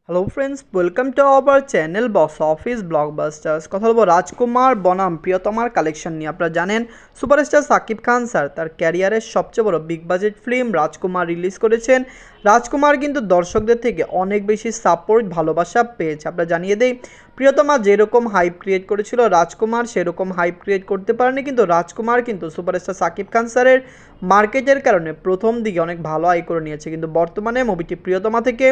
Hello friends, welcome to our channel box office blockbusters. কথা বলবো রাজকুমার বনাম প্রিয়তমার কালেকশন নিয়ে। আপনারা জানেন সুপারস্টার সাকিব খান স্যার তার ক্যারিয়ারের সবচেয়ে বড় বিগ বাজেট ফিল্ম রাজকুমার রিলিজ করেছেন। রাজকুমার কিন্তু দর্শকদের থেকে অনেক বেশি সাপোর্ট ভালোবাসা পেয়েছে। আপনারা জানিয়ে দেই, প্রিয়তমা যেরকম হাইপ ক্রিয়েট করেছিল রাজকুমার সেরকম হাইপ ক্রিয়েট করতে পারেনি, কিন্তু রাজকুমার কিন্তু সুপারস্টার সাকিব খান স্যারের মার্কেটের কারণে প্রথম দিকে অনেক ভালো আয় করে নিয়েছে, কিন্তু বর্তমানে মুভিটি প্রিয়তমা থেকে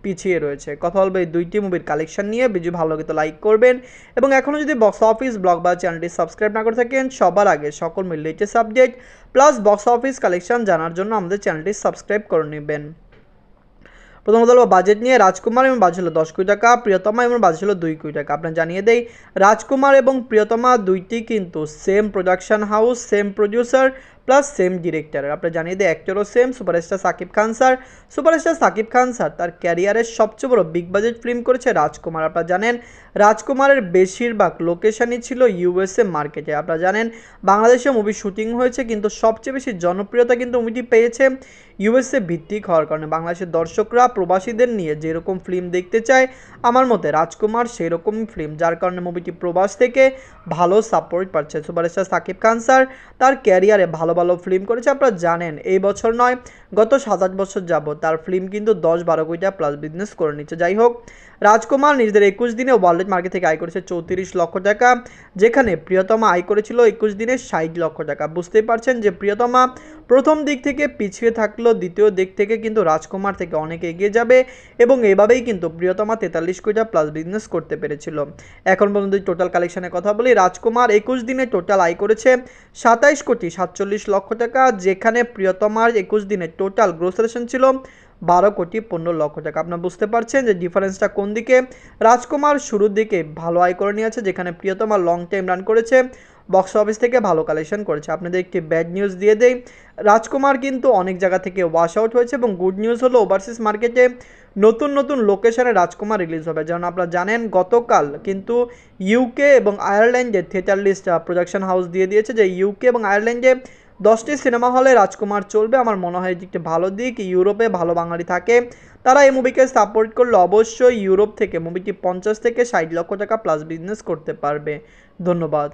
পিছিয়ে রয়েছে। কথা বলবো এই দুইটি মুভির কালেকশন নিয়ে। ভিডিও ভালো লাগে তো লাইক করবেন, এবং এখনও যদি বক্স অফিস ব্লগ বা চ্যানেলটি সাবস্ক্রাইব না করে থাকেন সবার আগে সকল মিল latest subject plus box office collection জানার জন্য আমাদের চ্যানেলটি সাবস্ক্রাইব করে নেবেন। প্রথমত বলবো বাজেট নিয়ে। রাজকুমার এবং বাজেট হলো 10 কোটি টাকা, প্রিয়তমা এবং বাজেট হলো 2 কোটি টাকা। আপনার জানিয়ে দেই, রাজকুমার এবং প্রিয়তমা দুইটি কিন্তু same production house, same producer plus same ডিরেক্টরের। আপনার জানিয়ে দেয় অ্যাক্টরও same, superstar Shakib Khan sir. Superstar Shakib Khan sir তার ক্যারিয়ারের সবচেয়ে বড় বিগ বাজেট ফিল্ম করেছে রাজকুমার। আপনারা জানেন রাজকুমারের বেশিরভাগ লোকেশনই ছিল ইউএসএ মার্কেটে। আপনারা জানেন বাংলাদেশে মুভি শুটিং হয়েছে, কিন্তু সবচেয়ে বেশি জনপ্রিয়তা কিন্তু মুভিটি পেয়েছে ইউএসএ ভিত্তিক হওয়ার কারণে। বাংলাদেশের দর্শকরা প্রবাসীদের নিয়ে যেরকম ফিল্ম দেখতে চায়, আমার মতে রাজকুমার সেই রকম ফিল্ম, যার কারণে মুভিটি প্রবাস থেকে ভালো সাপোর্ট পাচ্ছে। সুপারস্টার সাকিব খান স্যার তার ক্যারিয়ারে ভালো ভালো ফিল্ম করেছে। আপনারা জানেন এই বছর নয়, গত 7-8 বছর যাবত তার ফিল্ম কিন্তু 10-12 কোটি টাকা প্লাস বিজনেস করে নিচ্ছে। যাই হোক, রাজকুমার নিজেদের 21 দিনে ওয়ার্ল্ড মার্কেট থেকে আয় করেছে 34 লক্ষ টাকা, যেখানে প্রিয়তমা আয় করেছিল 21 দিনে 60 লক্ষ টাকা। বুঝতেই পারছেন যে প্রিয়তমা প্রথম দিক থেকে পিছিয়ে থাকলেও দ্বিতীয় দিক থেকে কিন্তু রাজকুমার থেকে অনেক এগিয়ে যাবে, এবং এভাবেই কিন্তু প্রিয়তমা 43 কোটি টাকা প্লাস বিজনেস করতে পেরেছিল। এখন পর্যন্ত টোটাল কালেকশনের কথা বলি, রাজকুমার 21 দিনে টোটাল আয় করেছে 27 কোটি 47 লক্ষ টাকা, যেখানে প্রিয়তমার 21 দিনে টোটাল গ্রোস রেশন ছিল 12 কোটি 15 লক্ষ টাকা। আপনারা বুঝতে পারছেন যে ডিফারেন্সটা কোন দিকে। রাজকুমার শুরুর দিকে ভালো আয় করে নিয়েছে, যেখানে প্রিয়তমা লং টাইম রান করেছে, বক্স অফিস থেকে ভালো কালেকশন করেছে। আপনাদের একটি ব্যাড নিউজ দিয়ে দেই, রাজকুমার কিন্তু অনেক জায়গা থেকে ওয়াশ আউট হয়েছে, এবং গুড নিউজ হলো ওভারসিজ মার্কেটে নতুন নতুন লোকেশনে রাজকুমার রিলিজ হবে। যেমন আপনারা জানেন গতকাল কিন্তু ইউকে এবং আয়ারল্যান্ডে থিয়েটার লিস্ট প্রোডাকশন হাউস দিয়ে দিয়েছে যে ইউকে এবং আয়ারল্যান্ডে 10টি সিনেমা হলে রাজকুমার চলবে। আমার মনে হয় এটি একটি ভালো দিক। ইউরোপে ভালো বাঙালি থাকে, তারা এই মুভিকে সাপোর্ট করলে অবশ্যই ইউরোপ থেকে মুভিটি 50 থেকে 60 লক্ষ টাকা প্লাস বিজনেস করতে পারবে। ধন্যবাদ।